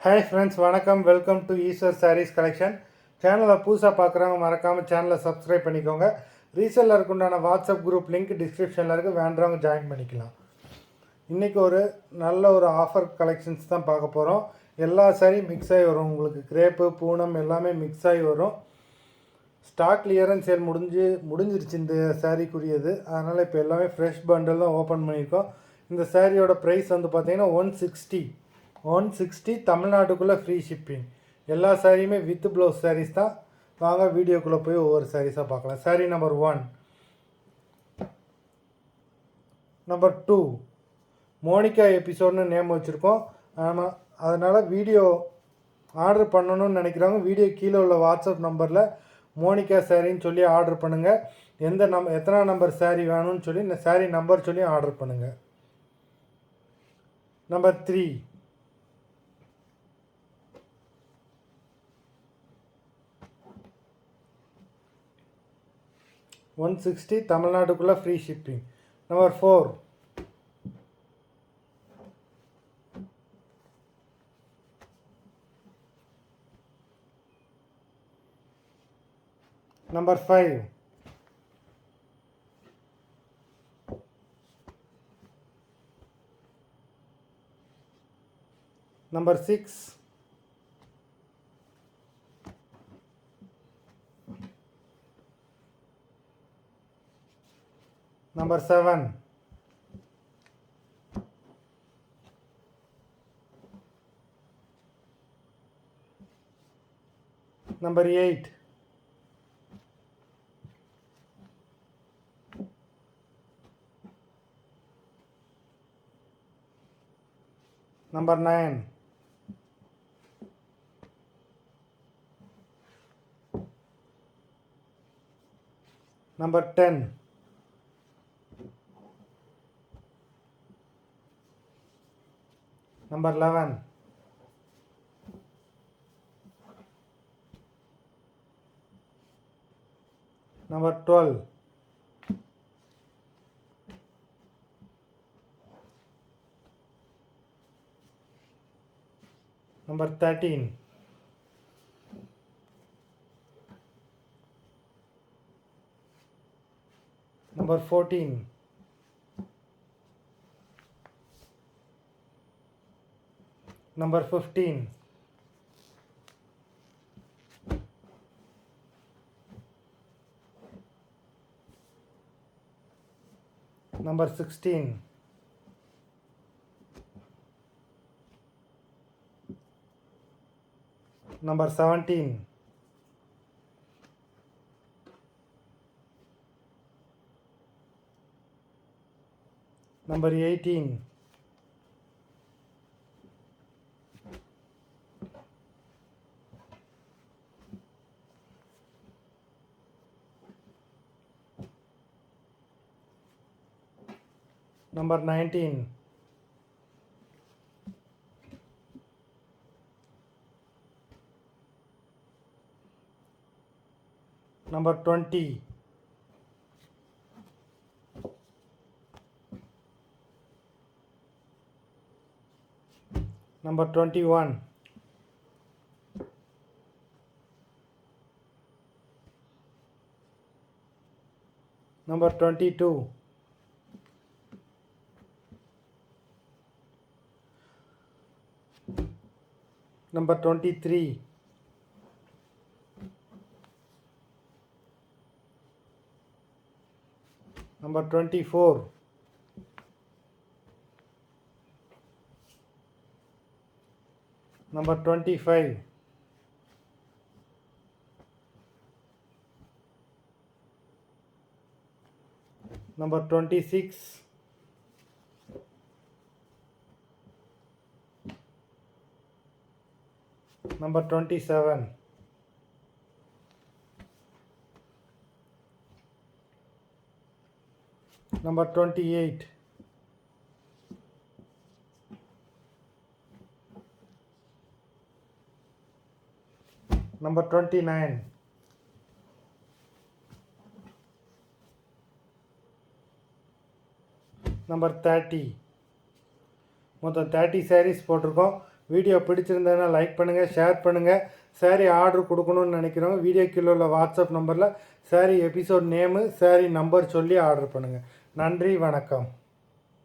Hi friends, வணக்கம். Welcome to Eswar sarees collection. சேனலை புதுசாக பார்க்குறவங்க மறக்காமல் சேனலை சப்ஸ்கிரைப் பண்ணிக்கோங்க. ரீசெல்லருக்கு உண்டான வாட்ஸ்அப் குரூப் லிங்க் டிஸ்கிரிப்ஷனில் இருக்குது, வேண்டவங்க ஜாயின் பண்ணிக்கலாம். இன்றைக்கி நல்ல ஒரு ஆஃபர் கலெக்ஷன்ஸ் தான் பார்க்க போகிறோம். எல்லா சாரீ மிக்ஸ் ஆகி வரும். உங்களுக்கு கிரேப்பு, பூனம் எல்லாமே மிக்ஸ் ஆகி வரும். ஸ்டாக் கிளியரன்ஸ் சேல் முடிஞ்சிருச்சு இந்த சாரீக்குரியது. அதனால் இப்போ எல்லாமே ஃப்ரெஷ் பண்டல் தான் ஓப்பன் பண்ணியிருக்கோம். இந்த சாரியோட ப்ரைஸ் பார்த்தீங்கன்னா 160 தமிழ்நாட்டுக்குள்ளே ஃப்ரீ ஷிப்பிங். எல்லா சாரியுமே வித் ப்ளவுஸ் சாரீஸ் தான். வாங்க வீடியோக்குள்ளே போய் ஒவ்வொரு சாரீஸாக பார்க்கலாம். சாரீ நம்பர் 1. நம்பர் 2 மோனிகா எபிசோட்னு நேம் வச்சுருக்கோம். ஆமாம், அதனால் வீடியோ ஆர்டர் பண்ணணும்னு நினைக்கிறவங்க வீடியோ கீழே உள்ள வாட்ஸ்அப் நம்பரில் மோனிகா சாரின்னு சொல்லி ஆர்டர் பண்ணுங்கள். எத்தனை நம்பர் சாரீ வேணும்னு சொல்லி இந்த சாரீ நம்பர் சொல்லி ஆர்டர் பண்ணுங்கள். நம்பர் 3 160 தமிழ்நாட்டுக்குள்ளே free shipping. Number 4 number 5 number 6 Number 7 Number 8 Number 9 Number 10 Number 11 Number 12 Number 13 Number 14 Number 15 Number 16 Number 17 Number 18 Number 19 Number 20 Number 21 Number 22 Number 23 Number 24 Number 25 Number 26 Number 27 Number 28 Number 29 Number 30 மொத்தம் 30 sarees போட்டிருக்கோம். Video பிடிச்சிருந்ததுன்னா like பண்ணுங்கள், share பண்ணுங்கள். saree order கொடுக்கணும்னு நினைக்கிறவங்க video கீழே உள்ள WhatsApp நம்பரில் saree episode name, saree number சொல்லி ஆர்டர் பண்ணுங்கள். நன்றி, வணக்கம்.